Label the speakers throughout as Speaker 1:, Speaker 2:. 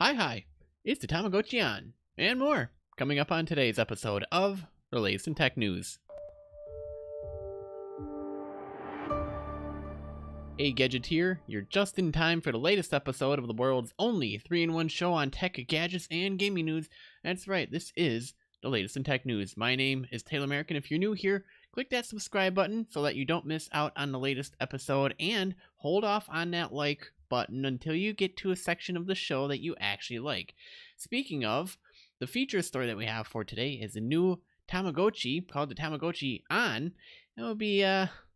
Speaker 1: Hi, it's the Tamagotchi on, and more, coming up on today's episode of the latest in tech news. Hey Gadgeteer, you're just in time for the latest episode of the world's only 3-in-1 show on tech, gadgets, and gaming news. That's right, this is the latest in tech news. My name is Taylor American. If you're new here, click that subscribe button so that you don't miss out on the latest episode, and hold off on that like button until you get to a section of the show that you actually like. Speaking of, the feature story that we have for today is a new Tamagotchi called the Tamagotchi On. And we'll be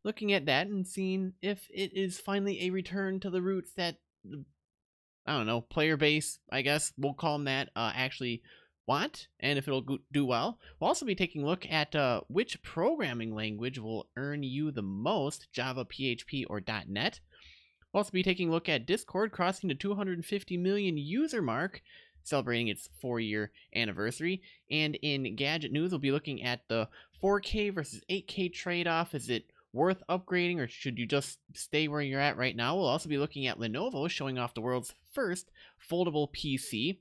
Speaker 1: looking at that and seeing if it is finally a return to the roots that I don't know, player base, I guess we'll call them that, actually want, and if it'll do well. We'll also be taking a look at which programming language will earn you the most, Java, PHP, or .NET. We'll also be taking a look at Discord crossing the 250 million user mark, celebrating its 4-year anniversary. And in gadget news, we'll be looking at the 4K versus 8K trade-off. Is it worth upgrading, or should you just stay where you're at right now? We'll also be looking at Lenovo showing off the world's first foldable PC.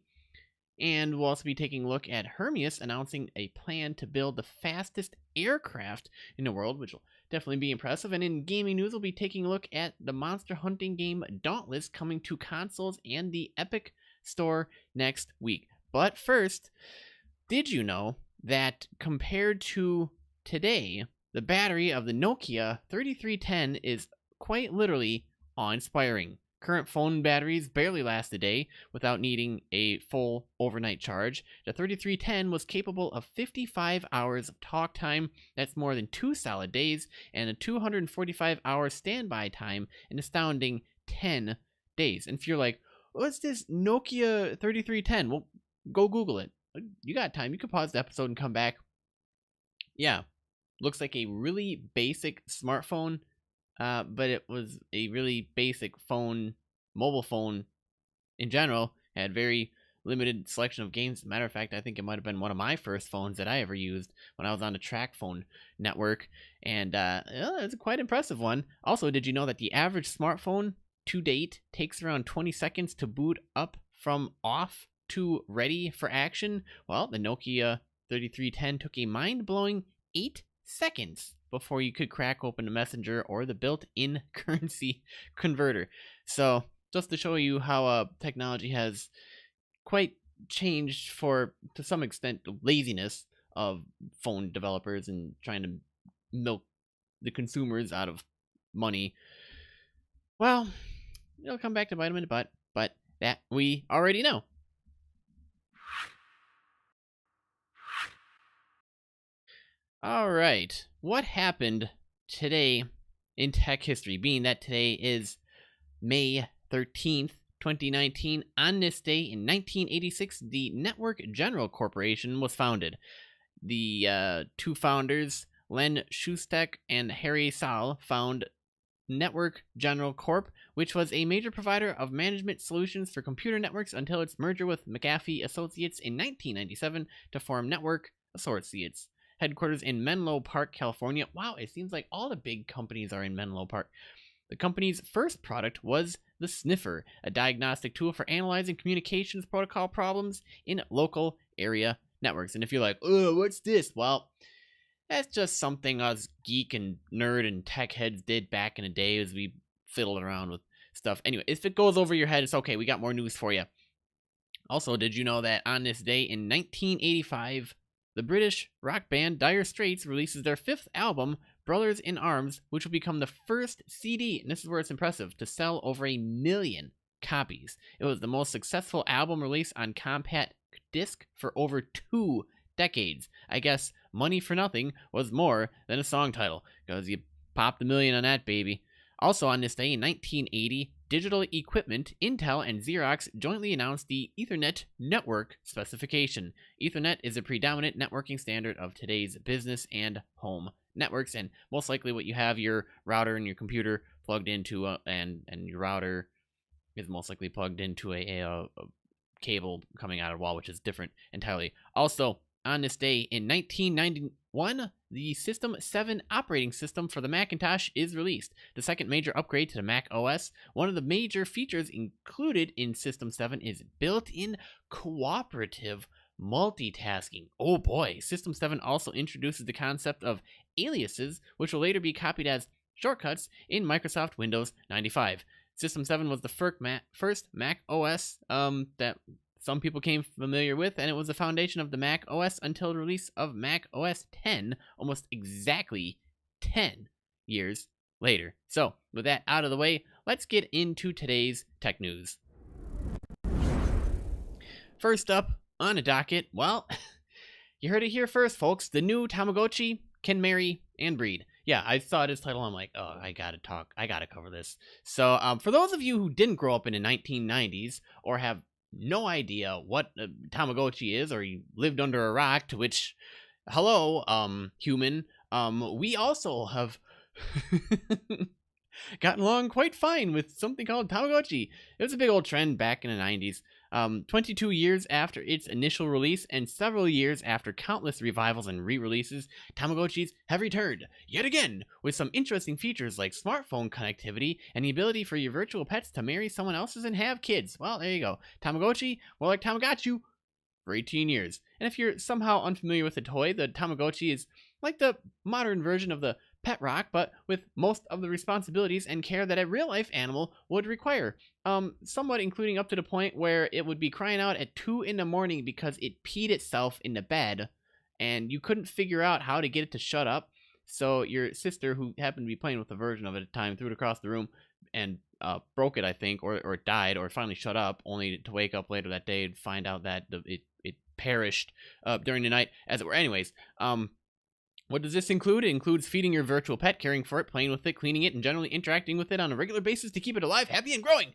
Speaker 1: And we'll also be taking a look at Hermes announcing a plan to build the fastest aircraft in the world, which will definitely be impressive. And in gaming news, we'll be taking a look at the monster hunting game Dauntless coming to consoles and the Epic Store next week. But first, did you know that compared to today, the battery of the Nokia 3310 is quite literally awe-inspiring? Current phone batteries barely last a day without needing a full overnight charge. The 3310 was capable of 55 hours of talk time. That's more than 2 solid days, and a 245-hour standby time, an astounding 10 days. And if you're like, what's this Nokia 3310? Well, go Google it. You got time. You can pause the episode and come back. Yeah, looks like a really basic smartphone. But it was a really basic phone, mobile phone in general. Had very limited selection of games. As a matter of fact, I think it might have been one of my first phones that I ever used when I was on the track phone network. And it's a quite impressive one. Also, did you know that the average smartphone to date takes around 20 seconds to boot up from off to ready for action? Well, the Nokia 3310 took a mind-blowing 8 seconds before you could crack open the messenger or the built-in currency converter. So just to show you how technology has quite changed for, to some extent, the laziness of phone developers and trying to milk the consumers out of money. Well, it'll come back to bite them in the butt, but that we already know. All right, what happened today in tech history, being that today is May 13th, 2019. On this day in 1986, the Network General Corporation was founded. The two founders, Len Shustak and Harry Saul, found Network General Corp., which was a major provider of management solutions for computer networks until its merger with McAfee Associates in 1997 to form Network Associates. Headquarters in Menlo Park, California. Wow, it seems like all the big companies are in Menlo Park. The company's first product was the Sniffer, a diagnostic tool for analyzing communications protocol problems in local area networks. And if you're like, oh, what's this? Well, that's just something us geek and nerd and tech heads did back in the day as we fiddled around with stuff. Anyway, if it goes over your head, it's okay. We got more news for you. Also, did you know that on this day in 1985, the British rock band Dire Straits releases their 5th album, Brothers in Arms, which will become the first CD, and this is where it's impressive, to sell over 1 million copies. It was the most successful album release on compact disc for over 2 decades. I guess Money for Nothing was more than a song title, because you popped 1 million on that baby. Also on this day in 1980, Digital Equipment, Intel, and Xerox jointly announced the Ethernet network specification. Ethernet is a predominant networking standard of today's business and home networks, and most likely what you have your router and your computer plugged into, and your router is most likely plugged into a cable coming out of the wall, which is different entirely. Also, on this day in 1991, 1. The System 7 operating system for the Macintosh is released. The second major upgrade to the Mac OS. One of the major features included in System 7 is built-in cooperative multitasking. Oh boy, System 7 also introduces the concept of aliases, which will later be copied as shortcuts in Microsoft Windows 95. System 7 was the first Mac OS that some people came familiar with, and it was the foundation of the Mac OS until the release of Mac OS 10, almost exactly 10 years later. So, with that out of the way, let's get into today's tech news. First up on the docket, well, you heard it here first, folks. The new Tamagotchi can marry and breed. Yeah, I saw this title. I'm like, oh, I gotta cover this. So, for those of you who didn't grow up in the 1990s or have no idea what a Tamagotchi is, or you lived under a rock, to which, hello, human, we also have gotten along quite fine with something called Tamagotchi. It was a big old trend back in the 90s. 22 years after its initial release and several years after countless revivals and re-releases, Tamagotchis have returned, yet again, with some interesting features like smartphone connectivity and the ability for your virtual pets to marry someone else's and have kids. Well, there you go. Tamagotchi, more like Tamagotchi, for 18 years. And if you're somehow unfamiliar with the toy, the Tamagotchi is like the modern version of the pet rock, but with most of the responsibilities and care that a real-life animal would require. Somewhat including up to the point where it would be crying out at 2 in the morning because it peed itself in the bed, and you couldn't figure out how to get it to shut up. So your sister, who happened to be playing with a version of it at the time, threw it across the room and broke it, I think, or it died, or finally shut up, only to wake up later that day and find out that it perished during the night, as it were. Anyways, what does this include? It includes feeding your virtual pet, caring for it, playing with it, cleaning it, and generally interacting with it on a regular basis to keep it alive, happy, and growing.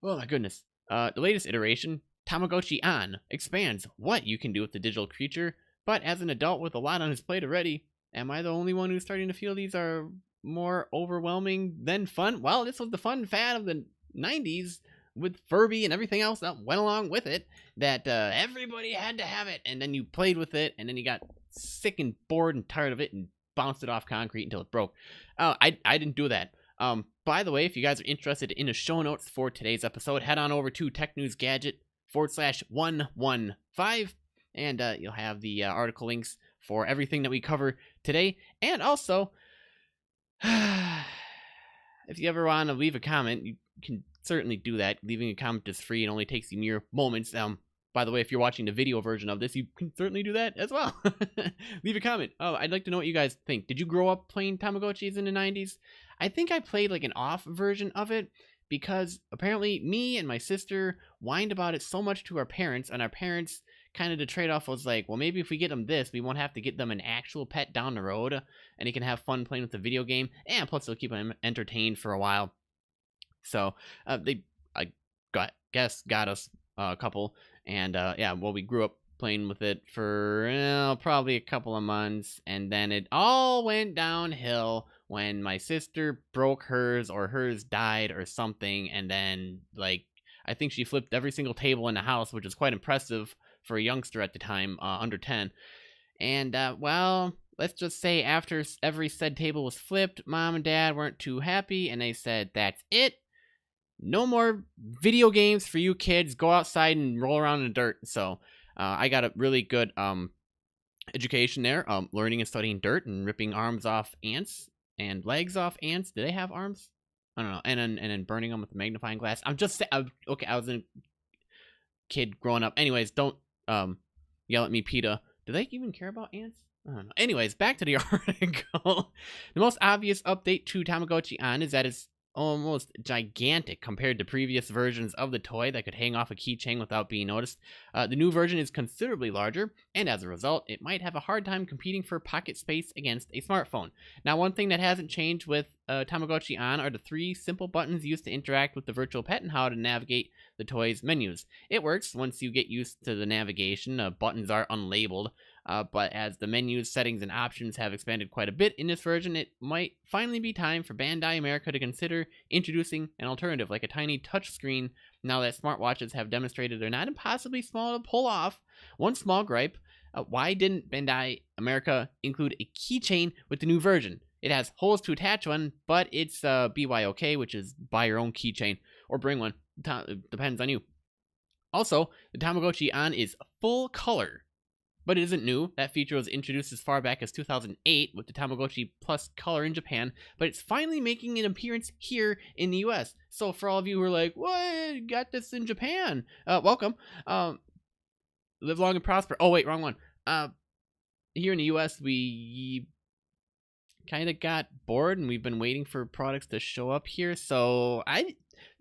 Speaker 1: Oh my goodness. The latest iteration, Tamagotchi On, expands what you can do with the digital creature, but as an adult with a lot on his plate already, am I the only one who's starting to feel these are more overwhelming than fun? Well, this was the fun fad of the 90s with Furby and everything else that went along with it, that everybody had to have it, and then you played with it, and then you got sick and bored and tired of it and bounced it off concrete until it broke. I didn't do that. By the way, if you guys are interested in the show notes for today's episode, head on over to TechNewsGadget/115, and you'll have the article links for everything that we cover today. And also, if you ever want to leave a comment, you can certainly do that. Leaving a comment is free and only takes you mere moments. By the way, if you're watching the video version of this, you can certainly do that as well. Leave a comment. Oh, I'd like to know what you guys think. Did you grow up playing Tamagotchis in the 90s? I think I played like an off version of it because apparently me and my sister whined about it so much to our parents, and our parents kind of the trade-off was like, well, maybe if we get them this, we won't have to get them an actual pet down the road, and he can have fun playing with the video game, and plus they'll keep him entertained for a while. So they, I guess, got us a couple. And yeah, well, we grew up playing with it for probably a couple of months, and then it all went downhill when my sister broke hers, or hers died or something, and then, like, I think she flipped every single table in the house, which is quite impressive for a youngster at the time, under 10. And, well, let's just say after every said table was flipped, Mom and Dad weren't too happy, and they said, that's it. No more video games for you kids. Go outside and roll around in the dirt. So I got a really good education there, learning and studying dirt and ripping arms off ants and legs off ants. Do they have arms? I don't know. And then burning them with a magnifying glass. I'm just saying. Okay, I was a kid growing up. Anyways, don't yell at me, PETA. Do they even care about ants? I don't know. Anyways, back to the article. The most obvious update to Tamagotchi On is that it's almost gigantic compared to previous versions of the toy that could hang off a keychain without being noticed. The new version is considerably larger, and as a result, it might have a hard time competing for pocket space against a smartphone. Now, one thing that hasn't changed with Tamagotchi On are the 3 simple buttons used to interact with the virtual pet and how to navigate the toy's menus. It works once you get used to the navigation. Buttons are unlabeled. But as the menus, settings, and options have expanded quite a bit in this version, it might finally be time for Bandai America to consider introducing an alternative, like a tiny touchscreen, now that smartwatches have demonstrated they're not impossibly small to pull off. One small gripe Why didn't Bandai America include a keychain with the new version? It has holes to attach one, but it's BYOK, which is buy your own keychain or bring one. Depends on you. Also, the Tamagotchi On is full color, but it isn't new. That feature was introduced as far back as 2008 with the Tamagotchi Plus Color in Japan, but it's finally making an appearance here in the US. So for all of you who are like, what, got this in Japan? Welcome. Live long and prosper. Oh, wait, wrong one. Here in the US, we kind of got bored and we've been waiting for products to show up here. So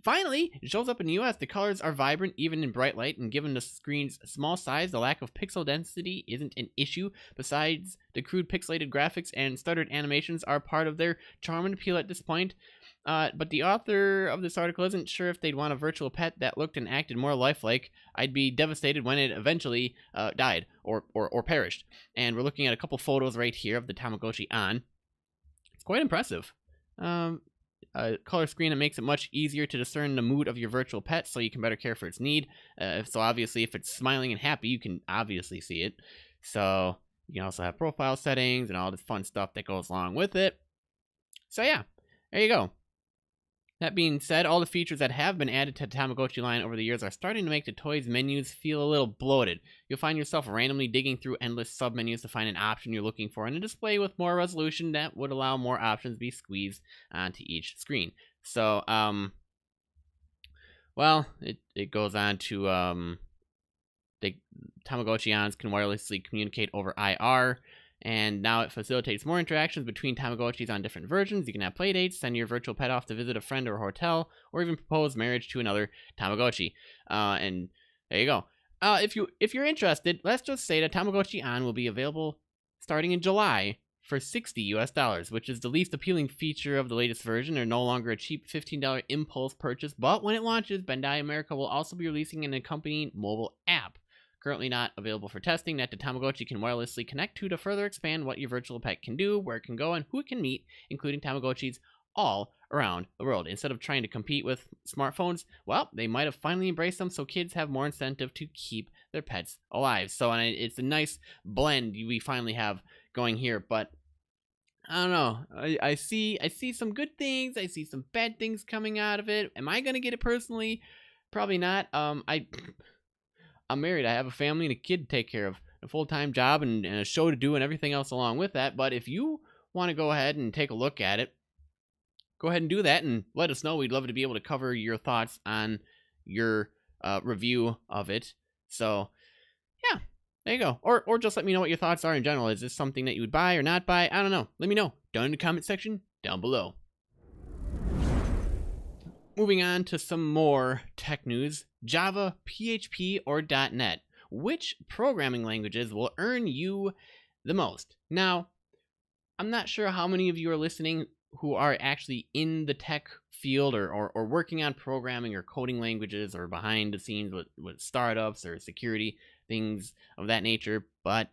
Speaker 1: finally, it shows up in the US. The colors are vibrant, even in bright light, and given the screen's small size, the lack of pixel density isn't an issue. Besides, the crude pixelated graphics and stuttered animations are part of their charm and appeal at this point. But the author of this article isn't sure if they'd want a virtual pet that looked and acted more lifelike. I'd be devastated when it eventually died or perished. And we're looking at a couple photos right here of the Tamagotchi On. It's quite impressive. A color screen that makes it much easier to discern the mood of your virtual pet so you can better care for its need. So obviously if it's smiling and happy, you can obviously see it. So you can also have profile settings and all this fun stuff that goes along with it. So yeah, there you go. That being said, all the features that have been added to the Tamagotchi line over the years are starting to make the toy's menus feel a little bloated. You'll find yourself randomly digging through endless submenus to find an option you're looking for in a display with more resolution that would allow more options to be squeezed onto each screen. So, well, it goes on to, the Tamagotchi Ons can wirelessly communicate over IR. And now it facilitates more interactions between Tamagotchis on different versions. You can have playdates, send your virtual pet off to visit a friend or a hotel, or even propose marriage to another Tamagotchi. And there you go. If you're interested, let's just say that Tamagotchi On will be available starting in July for $60 which is the least appealing feature of the latest version. They're no longer a cheap $15 impulse purchase, but when it launches, Bandai America will also be releasing an accompanying mobile app. Currently not available for testing, that the Tamagotchi can wirelessly connect to further expand what your virtual pet can do, where it can go, and who it can meet, including Tamagotchis all around the world. Instead of trying to compete with smartphones, well, they might have finally embraced them, so kids have more incentive to keep their pets alive. So it's a nice blend we finally have going here, but I don't know. I see some good things. I see some bad things coming out of it. Am I gonna get it personally? Probably not. I'm married. I have a family and a kid to take care of, a full-time job and a show to do and everything else along with that. But if you want to go ahead and take a look at it, go ahead and do that and let us know. We'd love to be able to cover your thoughts on your review of it. So, yeah, there you go. Or just let me know what your thoughts are in general. Is this something that you would buy or not buy? I don't know. Let me know down in the comment section down below. Moving on to some more tech news. Java, PHP, or .Net. Which programming languages will earn you the most? Now, I'm not sure how many of you are listening who are actually in the tech field or working on programming or coding languages or behind the scenes with startups or security, things of that nature. But,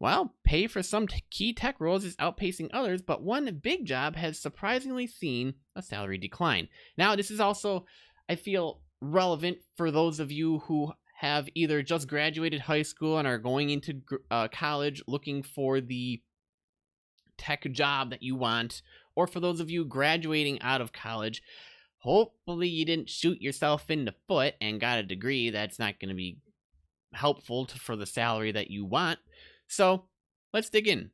Speaker 1: well, pay for some key tech roles is outpacing others, but one big job has surprisingly seen a salary decline. Now, this is also, I feel, relevant for those of you who have either just graduated high school and are going into college looking for the tech job that you want, or for those of you graduating out of college. Hopefully you didn't shoot yourself in the foot and got a degree that's not going to be helpful for the salary that you want. So let's dig in.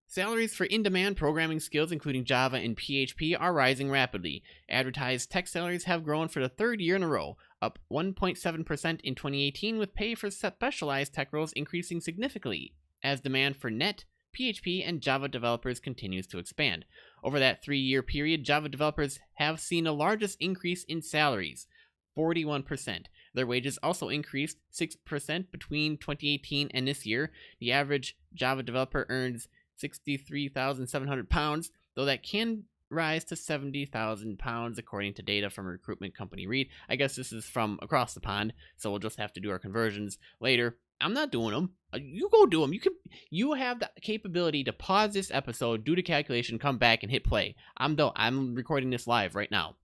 Speaker 1: Salaries for in-demand programming skills, including Java and PHP, are rising rapidly. Advertised tech salaries have grown for the third year in a row, up 1.7% in 2018, with pay for specialized tech roles increasing significantly as demand for .NET, PHP, and Java developers continues to expand. Over that 3-year period, Java developers have seen the largest increase in salaries, 41%. Their wages also increased 6% between 2018 and this year. The average Java developer earns £63,700, though that can rise to £70,000 according to data from recruitment company Reed. I guess this is from across the pond, so we'll just have to do our conversions later. I'm not doing them. You go do them. You have the capability to pause this episode, do the calculation, come back, and hit play. I'm done. I'm recording this live right now.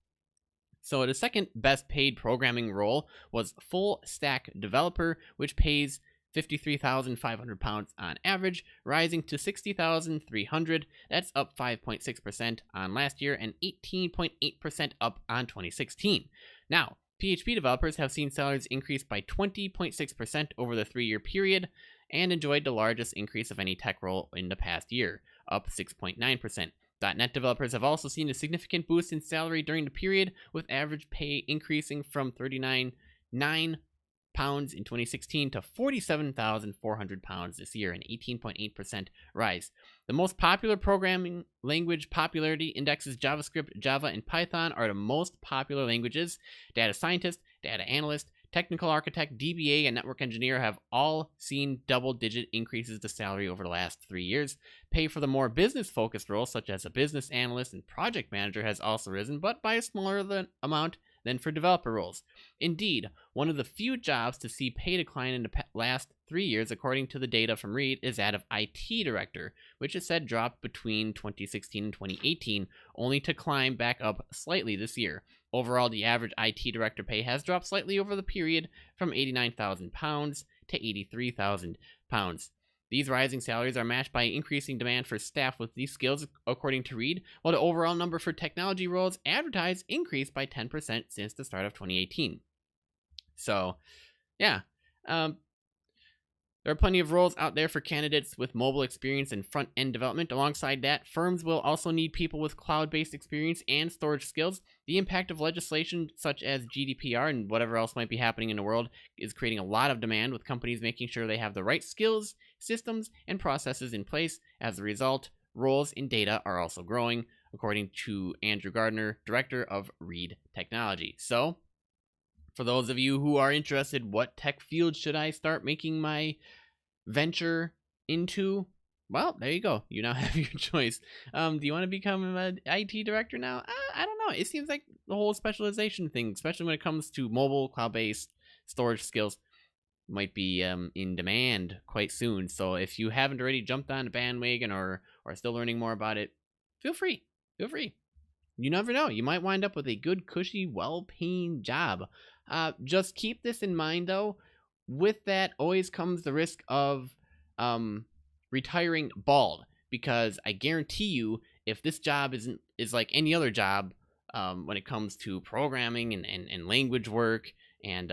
Speaker 1: So the second best paid programming role was full stack developer, which pays 53,500 on average, rising to 60,300. That's up 5.6% on last year and 18.8% up on 2016. Now, PHP developers have seen salaries increase by 20.6% over the 3-year period and enjoyed the largest increase of any tech role in the past year, up 6.9%. .NET developers have also seen a significant boost in salary during the period, with average pay increasing from £39,900 in 2016 to £47,400 this year, an 18.8% rise. The most popular programming language popularity indexes JavaScript, Java, and Python are the most popular languages. Data scientist, data analyst, technical architect, DBA, and network engineer have all seen double-digit increases to salary over the last 3 years. Pay for the more business-focused roles, such as a business analyst and project manager, has also risen, but by a smaller amount than for developer roles. Indeed, one of the few jobs to see pay decline in the last 3 years, according to the data from Reed, is that of IT director, which is said dropped between 2016 and 2018, only to climb back up slightly this year. Overall, the average IT director pay has dropped slightly over the period from £89,000 to £83,000. These rising salaries are matched by increasing demand for staff with these skills, according to Reed, while the overall number for technology roles advertised increased by 10% since the start of 2018. So, yeah. There are plenty of roles out there for candidates with mobile experience and front-end development. Alongside that, firms will also need people with cloud-based experience and storage skills. The impact of legislation such as GDPR and whatever else might be happening in the world is creating a lot of demand, with companies making sure they have the right skills, systems, and processes in place. As a result, roles in data are also growing, according to Andrew Gardner, director of Reed Technology. So, for those of you who are interested, what tech field should I start making my venture into? Well, there you go. You now have your choice. Do you want to become an IT director now? I don't know. It seems like the whole specialization thing, especially when it comes to mobile, cloud-based storage skills, might be in demand quite soon. So if you haven't already jumped on the bandwagon or are still learning more about it, feel free. Feel free. You never know. You might wind up with a good, cushy, well-paying job. Just keep this in mind, though. With that always comes the risk of retiring bald, because I guarantee you, if this job is like any other job, when it comes to programming and language work and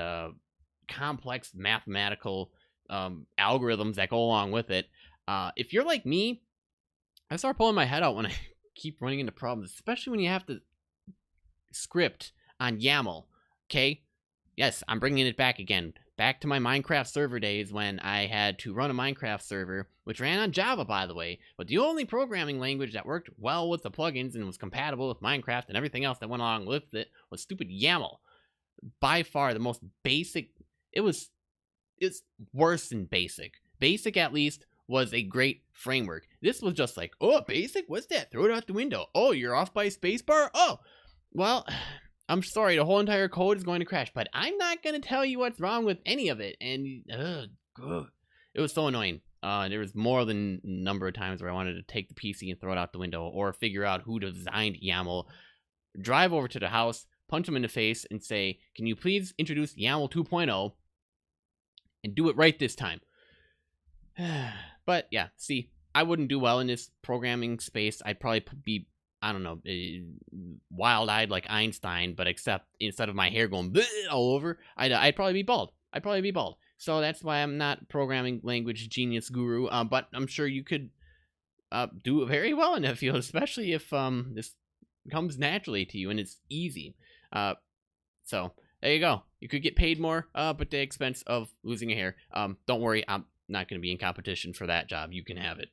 Speaker 1: complex mathematical algorithms that go along with it, if you're like me, I start pulling my head out when I keep running into problems, especially when you have to script on YAML. Okay? Yes, I'm bringing it back again. Back to my Minecraft server days when I had to run a Minecraft server, which ran on Java, by the way, but the only programming language that worked well with the plugins and was compatible with Minecraft and everything else that went along with it was stupid YAML. By far the most basic. It's worse than basic. Basic, at least, was a great framework. This was just like, oh, basic? What's that? Throw it out the window. Oh, you're off by spacebar? Oh, well, I'm sorry, the whole entire code is going to crash, but I'm not going to tell you what's wrong with any of it. And it was so annoying. There was more than a number of times where I wanted to take the PC and throw it out the window, or figure out who designed YAML, drive over to the house, punch them in the face, and say, can you please introduce YAML 2.0 and do it right this time? But yeah, see, I wouldn't do well in this programming space. I'd probably be, I don't know, wild-eyed like Einstein, but except instead of my hair going all over, I'd probably be bald. So that's why I'm not programming language genius guru, but I'm sure you could do it very well in that field, especially if this comes naturally to you and it's easy. So there you go. You could get paid more, but at the expense of losing your hair. Don't worry, I'm not going to be in competition for that job. You can have it.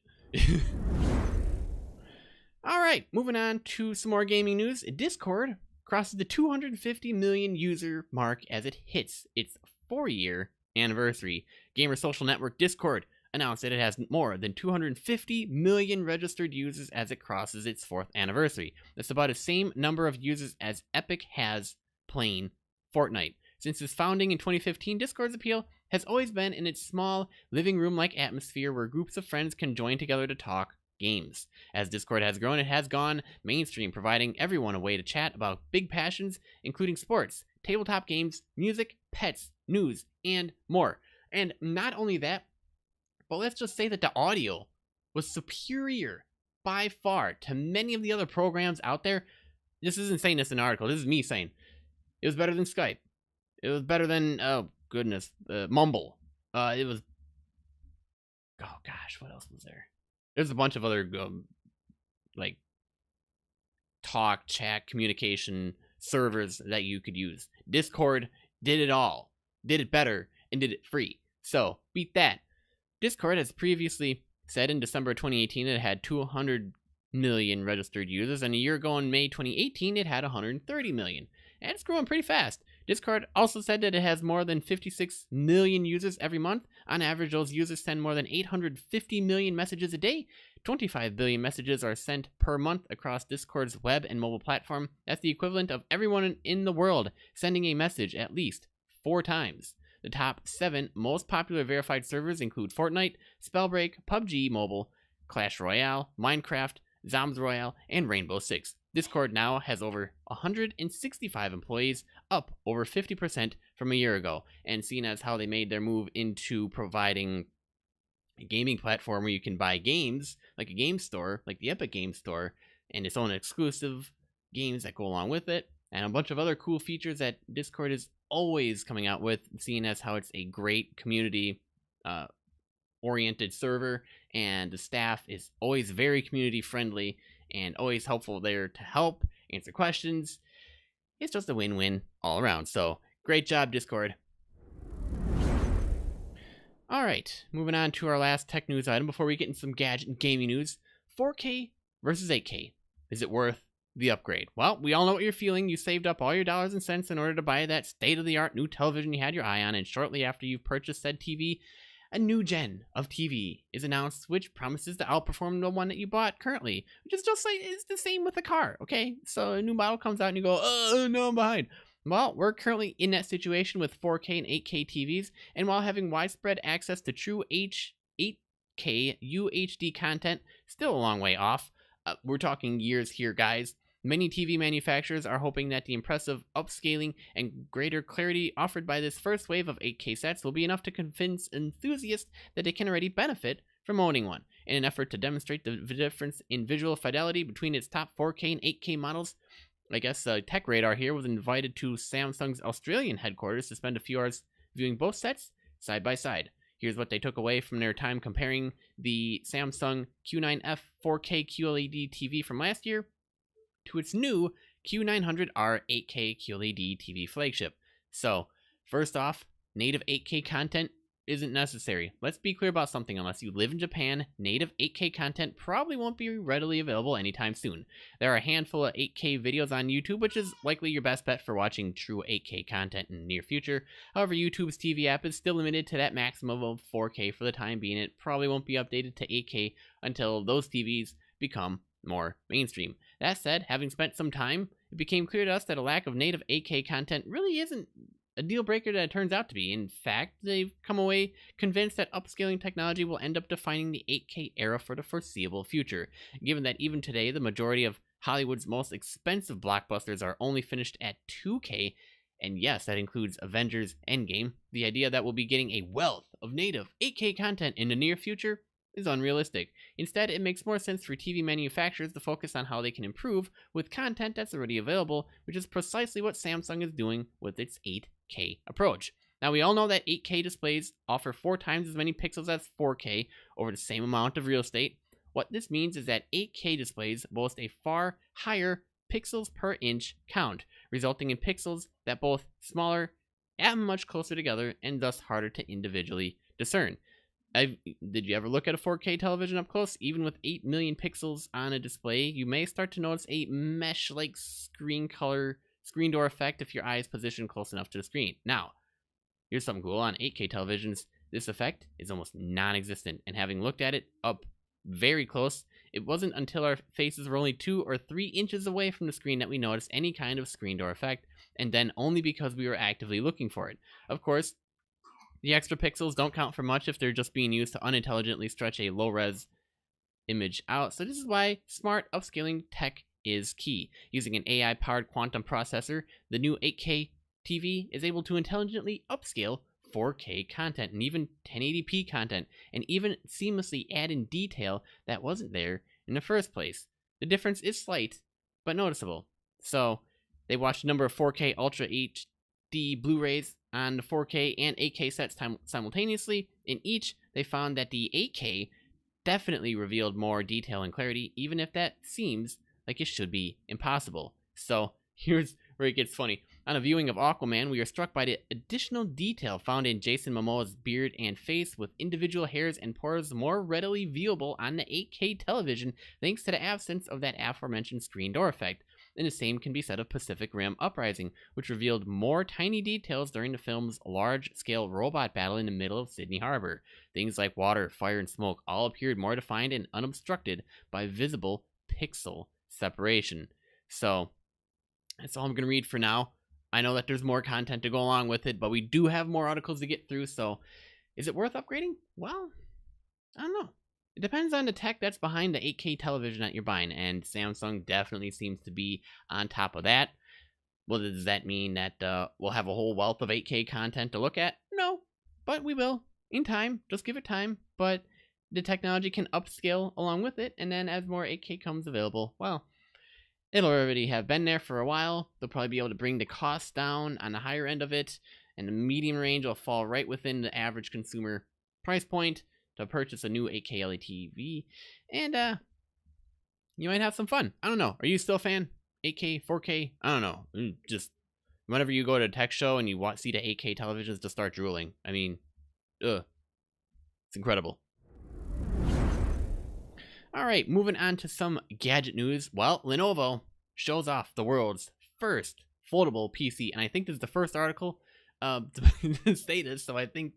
Speaker 1: All right, moving on to some more gaming news. Discord crosses the 250 million user mark as it hits its 4-year anniversary. Gamer social network Discord announced that it has more than 250 million registered users as it crosses its 4th anniversary. That's about the same number of users as Epic has playing Fortnite. Since its founding in 2015, Discord's appeal has always been in its small, living room-like atmosphere where groups of friends can join together to talk games. As Discord has grown, it has gone mainstream, providing everyone a way to chat about big passions, including sports, tabletop games, music, pets, news, and more. And not only that, but let's just say that the audio was superior by far to many of the other programs out there. This isn't saying this in an article. This is me saying it was better than Skype. It was better than, oh goodness, Mumble. It was, oh gosh, what else was there? There's a bunch of other like talk, chat, communication servers that you could use. Discord did it all, did it better, and did it free. So beat that. Discord has previously said in December 2018 it had 200 million registered users, and a year ago in May 2018 it had 130 million, and it's growing pretty fast. Discord also said that it has more than 56 million users every month. On average, those users send more than 850 million messages a day. 25 billion messages are sent per month across Discord's web and mobile platform. That's the equivalent of everyone in the world sending a message at least 4 times. The top 7 most popular verified servers include Fortnite, Spellbreak, PUBG Mobile, Clash Royale, Minecraft, Zombs Royale, and Rainbow Six. Discord now has over 165 employees, up over 50% from a year ago, and seen as how they made their move into providing a gaming platform where you can buy games, like a game store, like the Epic Game Store, and its own exclusive games that go along with it, and a bunch of other cool features that Discord is always coming out with, seen as how it's a great community oriented server, and the staff is always very community friendly and always helpful there to help answer questions. It's just a win-win all around. So great job, Discord. All right, moving on to our last tech news item before we get into some gadget and gaming news. 4K versus 8K. Is it worth the upgrade? Well, we all know what you're feeling. You saved up all your dollars and cents in order to buy that state-of-the-art new television you had your eye on, and shortly after you've purchased said TV, a new gen of TV is announced, which promises to outperform the one that you bought currently, which is just like, it's the same with the car, okay? So a new model comes out and you go, oh, no, I'm behind. Well, we're currently in that situation with 4K and 8K TVs, and while having widespread access to true 8K UHD content, still a long way off. We're talking years here, guys. Many TV manufacturers are hoping that the impressive upscaling and greater clarity offered by this first wave of 8K sets will be enough to convince enthusiasts that they can already benefit from owning one. In an effort to demonstrate the difference in visual fidelity between its top 4K and 8K models, I guess Tech Radar here was invited to Samsung's Australian headquarters to spend a few hours viewing both sets side by side. Here's what they took away from their time comparing the Samsung Q9F 4K QLED TV from last year to its new Q900R 8K QLED TV flagship. So, first off, native 8K content isn't necessary. Let's be clear about something. Unless you live in Japan, native 8K content probably won't be readily available anytime soon. There are a handful of 8K videos on YouTube, which is likely your best bet for watching true 8K content in the near future. However, YouTube's TV app is still limited to that maximum of 4K for the time being. It probably won't be updated to 8K until those TVs become more mainstream. That said, having spent some time, it became clear to us that a lack of native 8K content really isn't a deal breaker that it turns out to be. In fact, they've come away convinced that upscaling technology will end up defining the 8K era for the foreseeable future, given that even today the majority of Hollywood's most expensive blockbusters are only finished at 2K, and yes, that includes Avengers Endgame. The idea that we'll be getting a wealth of native 8K content in the near future is unrealistic. Instead, it makes more sense for TV manufacturers to focus on how they can improve with content that's already available, which is precisely what Samsung is doing with its 8K approach. Now, we all know that 8K displays offer 4 times as many pixels as 4K over the same amount of real estate. What this means is that 8K displays boast a far higher pixels per inch count, resulting in pixels that both smaller and much closer together and thus harder to individually discern. Did you ever look at a 4K television up close? Even with 8 million pixels on a display, you may start to notice a mesh-like screen door effect if your eye is positioned close enough to the screen. Now, here's something cool. On 8K televisions, this effect is almost non-existent, and having looked at it up very close, it wasn't until our faces were only 2 or 3 inches away from the screen that we noticed any kind of screen door effect, and then only because we were actively looking for it. Of course, the extra pixels don't count for much if they're just being used to unintelligently stretch a low-res image out, so this is why smart upscaling tech is key. Using an AI-powered quantum processor, the new 8K TV is able to intelligently upscale 4K content and even 1080p content, and even seamlessly add in detail that wasn't there in the first place. The difference is slight, but noticeable. So, they watched a number of 4K Ultra HD Blu-rays on the 4K and 8K sets simultaneously. In each, they found that the 8K definitely revealed more detail and clarity, even if that seems like it should be impossible. So, here's where it gets funny. On a viewing of Aquaman, we are struck by the additional detail found in Jason Momoa's beard and face, with individual hairs and pores more readily viewable on the 8K television thanks to the absence of that aforementioned screen door effect. And the same can be said of Pacific Rim Uprising, which revealed more tiny details during the film's large-scale robot battle in the middle of Sydney Harbor. Things like water, fire, and smoke all appeared more defined and unobstructed by visible pixel separation. So, that's all I'm going to read for now. I know that there's more content to go along with it, but we do have more articles to get through, so is it worth upgrading? Well, I don't know. It depends on the tech that's behind the 8K television that you're buying, and Samsung definitely seems to be on top of that. Well, does that mean that we'll have a whole wealth of 8K content to look at? No, but we will. In time. Just give it time. But the technology can upscale along with it, and then as more 8K comes available, well, it'll already have been there for a while. They'll probably be able to bring the cost down on the higher end of it, and the medium range will fall right within the average consumer price point to purchase a new 8K LED TV, and you might have some fun. I don't know. Are you still a fan? 8K, 4K? I don't know. Just whenever you go to a tech show and you see the 8K televisions, just start drooling. I mean, it's incredible. All right, moving on to some gadget news. Well, Lenovo shows off the world's first foldable PC, and I think this is the first article to say this, so I think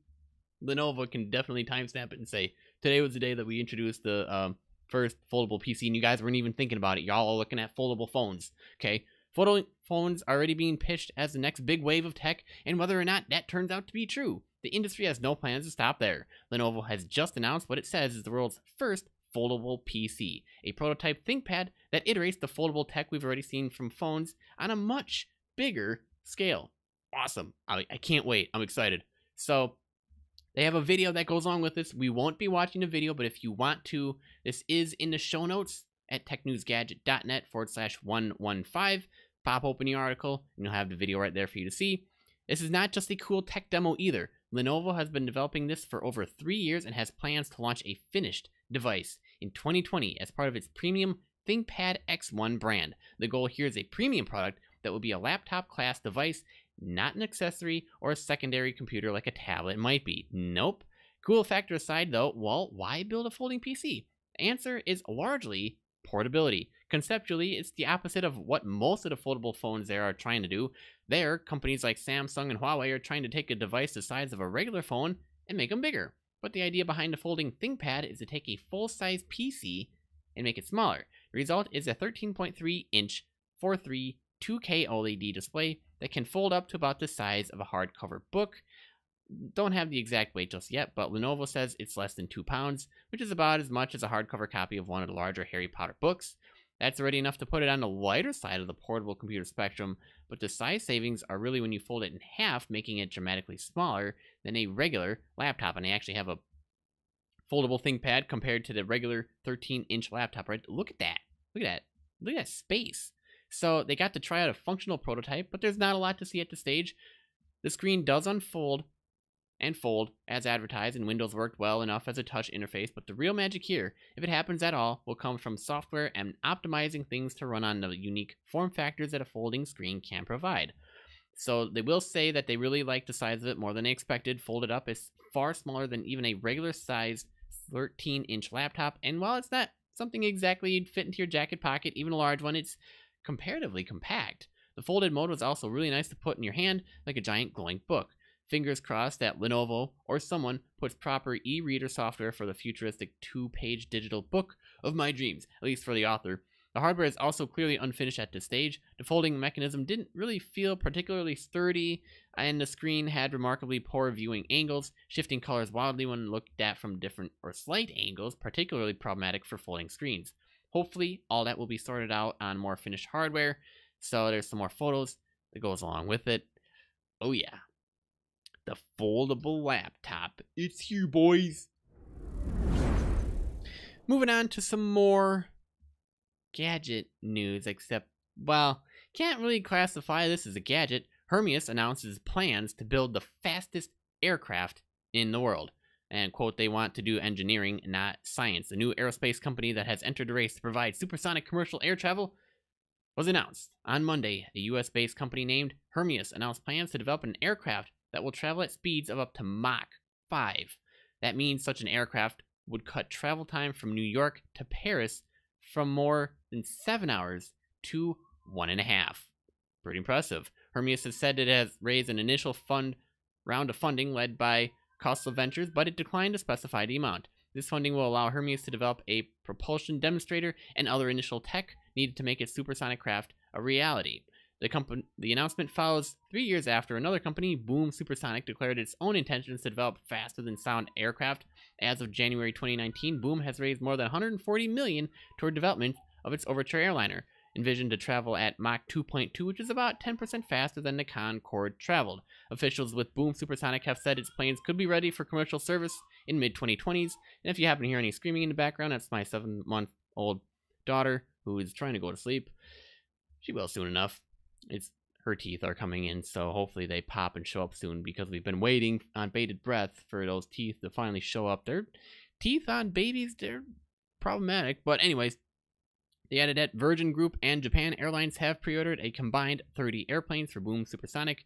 Speaker 1: Lenovo can definitely timestamp it and say, today was the day that we introduced the first foldable PC, and you guys weren't even thinking about it. Y'all are looking at foldable phones, okay? Foldable phones are already being pitched as the next big wave of tech, and whether or not that turns out to be true, the industry has no plans to stop there. Lenovo has just announced what it says is the world's first foldable PC, a prototype ThinkPad that iterates the foldable tech we've already seen from phones on a much bigger scale. Awesome. I can't wait. I'm excited. So, they have a video that goes along with this. We won't be watching the video, but if you want to, this is in the show notes at TechNewsGadget.net/115. Pop open the article, and you'll have the video right there for you to see. This is not just a cool tech demo either. Lenovo has been developing this for over 3 years and has plans to launch a finished device in 2020 as part of its premium ThinkPad X1 brand. The goal here is a premium product that will be a laptop class device, not an accessory or a secondary computer like a tablet might be. Nope. Cool factor aside though, well, why build a folding PC? The answer is largely portability. Conceptually, it's the opposite of what most of the foldable phones there are trying to do. There, companies like Samsung and Huawei are trying to take a device the size of a regular phone and make them bigger. But the idea behind the folding ThinkPad is to take a full-size PC and make it smaller. The result is a 13.3-inch 4:3 2K OLED display that can fold up to about the size of a hardcover book. Don't have the exact weight just yet, but Lenovo says it's less than 2 pounds, which is about as much as a hardcover copy of one of the larger Harry Potter books. That's already enough to put it on the lighter side of the portable computer spectrum, but the size savings are really when you fold it in half, making it dramatically smaller than a regular laptop. And they actually have a foldable ThinkPad compared to the regular 13-inch laptop, right? Look at that. Look at that. Look at that space. So they got to try out a functional prototype, but there's not a lot to see at this stage. The screen does unfold and fold as advertised, and Windows worked well enough as a touch interface, but the real magic here, if it happens at all, will come from software and optimizing things to run on the unique form factors that a folding screen can provide. So they will say that they really like the size of it more than they expected. Folded up is far smaller than even a regular sized 13-inch laptop, and while it's not something exactly you'd fit into your jacket pocket, even a large one, it's comparatively compact. The folded mode was also really nice to put in your hand like a giant glowing book. Fingers crossed that Lenovo or someone puts proper e-reader software for the futuristic 2-page digital book of my dreams, at least for the author. The hardware is also clearly unfinished at this stage. The folding mechanism didn't really feel particularly sturdy, and the screen had remarkably poor viewing angles, shifting colors wildly when looked at from different or slight angles, particularly problematic for folding screens. Hopefully, all that will be sorted out on more finished hardware, so there's some more photos that goes along with it. Oh yeah. the foldable laptop. It's here, boys. Moving on to some more gadget news, except, well, can't really classify this as a gadget. Hermeus announces plans to build the fastest aircraft in the world. And, quote, they want to do engineering, not science. The new aerospace company that has entered the race to provide supersonic commercial air travel was announced. On Monday, the US-based company named Hermeus announced plans to develop an aircraft that will travel at speeds of up to Mach 5. That means such an aircraft would cut travel time from New York to Paris from more than 7 hours to 1.5. Pretty impressive. Hermeus has said it has raised an initial round of funding led by Costly Ventures, but it declined to specify the amount. This funding will allow Hermeus to develop a propulsion demonstrator and other initial tech needed to make its supersonic craft a reality. The announcement follows 3 years after another company, Boom Supersonic, declared its own intentions to develop faster-than-sound aircraft. As of January 2019, Boom has raised more than $140 million toward development of its Overture airliner, envisioned to travel at Mach 2.2, which is about 10% faster than the Concorde traveled. Officials with Boom Supersonic have said its planes could be ready for commercial service in mid-2020s, and if you happen to hear any screaming in the background, that's my 7-month-old daughter who is trying to go to sleep. She will soon enough. Her teeth are coming in, so hopefully they pop and show up soon, because we've been waiting on bated breath for those teeth to finally show up. Their teeth on babies, they're problematic. But anyways, they added that Virgin Group and Japan Airlines have pre-ordered a combined 30 airplanes for Boom Supersonic.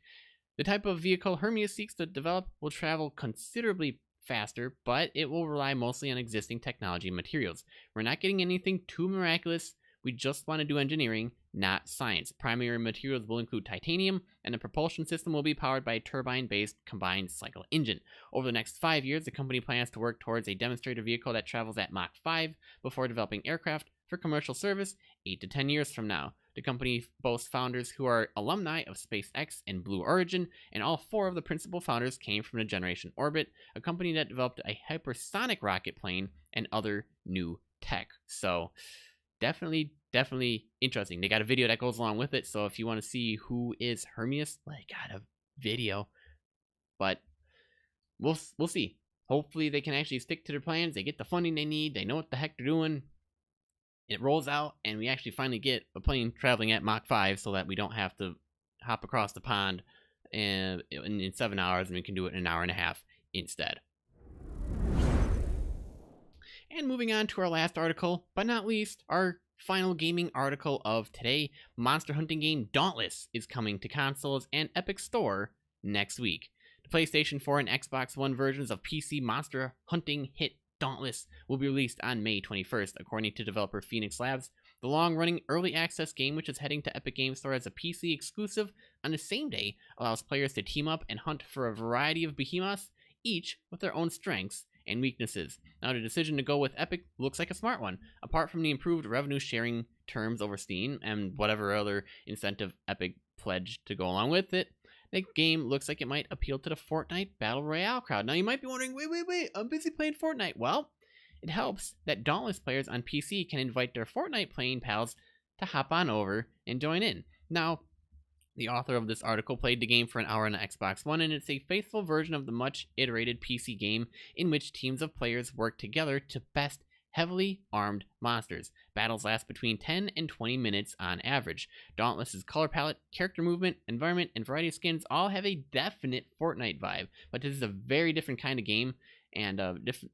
Speaker 1: The type of vehicle Hermeus seeks to develop will travel considerably faster, but it will rely mostly on existing technology and materials. We're not getting anything too miraculous. We just want to do engineering, not science. Primary materials will include titanium, and the propulsion system will be powered by a turbine-based combined cycle engine. Over the next 5 years, the company plans to work towards a demonstrator vehicle that travels at Mach 5 before developing aircraft for commercial service 8 to 10 years from now. The company boasts founders who are alumni of SpaceX and Blue Origin, and all 4 of the principal founders came from the Generation Orbit, a company that developed a hypersonic rocket plane and other new tech. So definitely interesting. They got a video that goes along with it, so if you want to see who is Hermeus, they got a video. But we'll see. Hopefully they can actually stick to their plans. They get the funding they need. They know what the heck they're doing. It rolls out, and we actually finally get a plane traveling at Mach 5 so that we don't have to hop across the pond in 7 hours, and we can do it in an hour and a half instead. And moving on to our last article, but not least, our final gaming article of today. Monster hunting game Dauntless is coming to consoles and Epic Store next week. The PlayStation 4 and Xbox One versions of PC monster hunting hit Dauntless will be released on May 21st, according to developer Phoenix Labs. The long-running early access game, which is heading to Epic Game Store as a PC exclusive on the same day, allows players to team up and hunt for a variety of behemoths, each with their own strengths and weaknesses. Now, the decision to go with Epic looks like a smart one. Apart from the improved revenue sharing terms over Steam and whatever other incentive Epic pledged to go along with it, the game looks like it might appeal to the Fortnite Battle Royale crowd. Now, you might be wondering, wait, I'm busy playing Fortnite. Well, it helps that Dauntless players on PC can invite their Fortnite playing pals to hop on over and join in. Now, the author of this article played the game for an hour on the Xbox One, and it's a faithful version of the much iterated PC game in which teams of players work together to best heavily armed monsters. Battles last between 10 and 20 minutes on average. Dauntless's color palette, character movement, environment, and variety of skins all have a definite Fortnite vibe, but this is a very different kind of game, and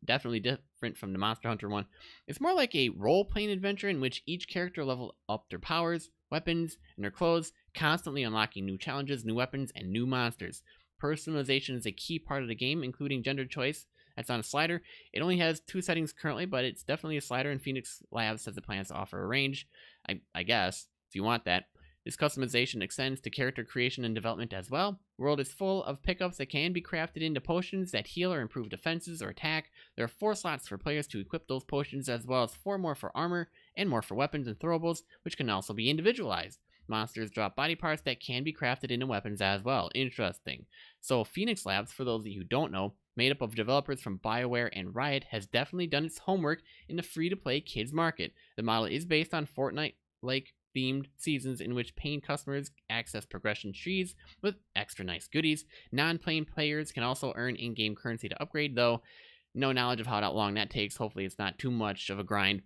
Speaker 1: definitely different from the Monster Hunter one. It's more like a role-playing adventure in which each character level up their powers, weapons, and their clothes, constantly unlocking new challenges, new weapons, and new monsters. Personalization is a key part of the game, including gender choice. That's on a slider. It only has 2 settings currently, but it's definitely a slider, and Phoenix Labs says it plans to offer a range, I guess, if you want that. This customization extends to character creation and development as well. The world is full of pickups that can be crafted into potions that heal or improve defenses or attack. There are 4 slots for players to equip those potions, as well as 4 more for armor and more for weapons and throwables, which can also be individualized. Monsters drop body parts that can be crafted into weapons as well. Interesting. So Phoenix Labs, for those of you who don't know, made up of developers from BioWare and Riot, has definitely done its homework in the free-to-play kids market. The model is based on Fortnite-like themed seasons in which paying customers access progression trees with extra nice goodies. Non-paying players can also earn in-game currency to upgrade, though no knowledge of how long that takes. Hopefully it's not too much of a grind.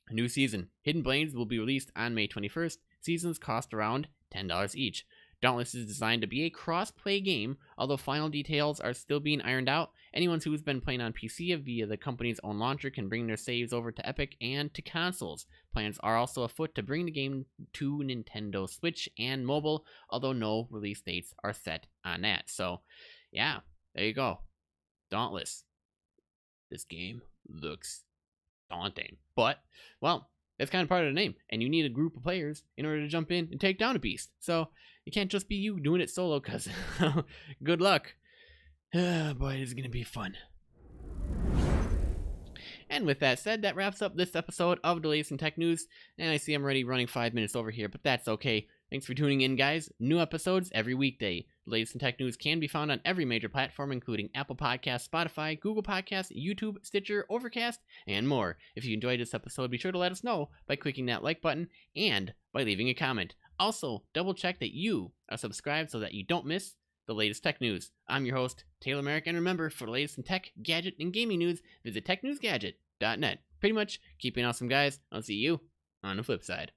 Speaker 1: A new season. Hidden Blades will be released on May 21st. Seasons cost around $10 each. Dauntless is designed to be a cross-play game, although final details are still being ironed out. Anyone who has been playing on PC via the company's own launcher can bring their saves over to Epic and to consoles. Plans are also afoot to bring the game to Nintendo Switch and mobile, although no release dates are set on that. So, yeah, there you go. Dauntless. This game looks daunting, but, well, that's kind of part of the name, and you need a group of players in order to jump in and take down a beast. So it can't just be you doing it solo, because good luck. Boy, this is going to be fun. And with that said, that wraps up this episode of the latest in tech news. And I see I'm already running 5 minutes over here, but that's okay. Thanks for tuning in, guys. New episodes every weekday. The latest in tech news can be found on every major platform, including Apple Podcasts, Spotify, Google Podcasts, YouTube, Stitcher, Overcast, and more. If you enjoyed this episode, be sure to let us know by clicking that like button and by leaving a comment. Also, double check that you are subscribed so that you don't miss the latest tech news. I'm your host, Taylor Merrick, and remember, for the latest in tech, gadget, and gaming news, visit TechNewsGadget.net. Pretty much, keep being awesome, guys. I'll see you on the flip side.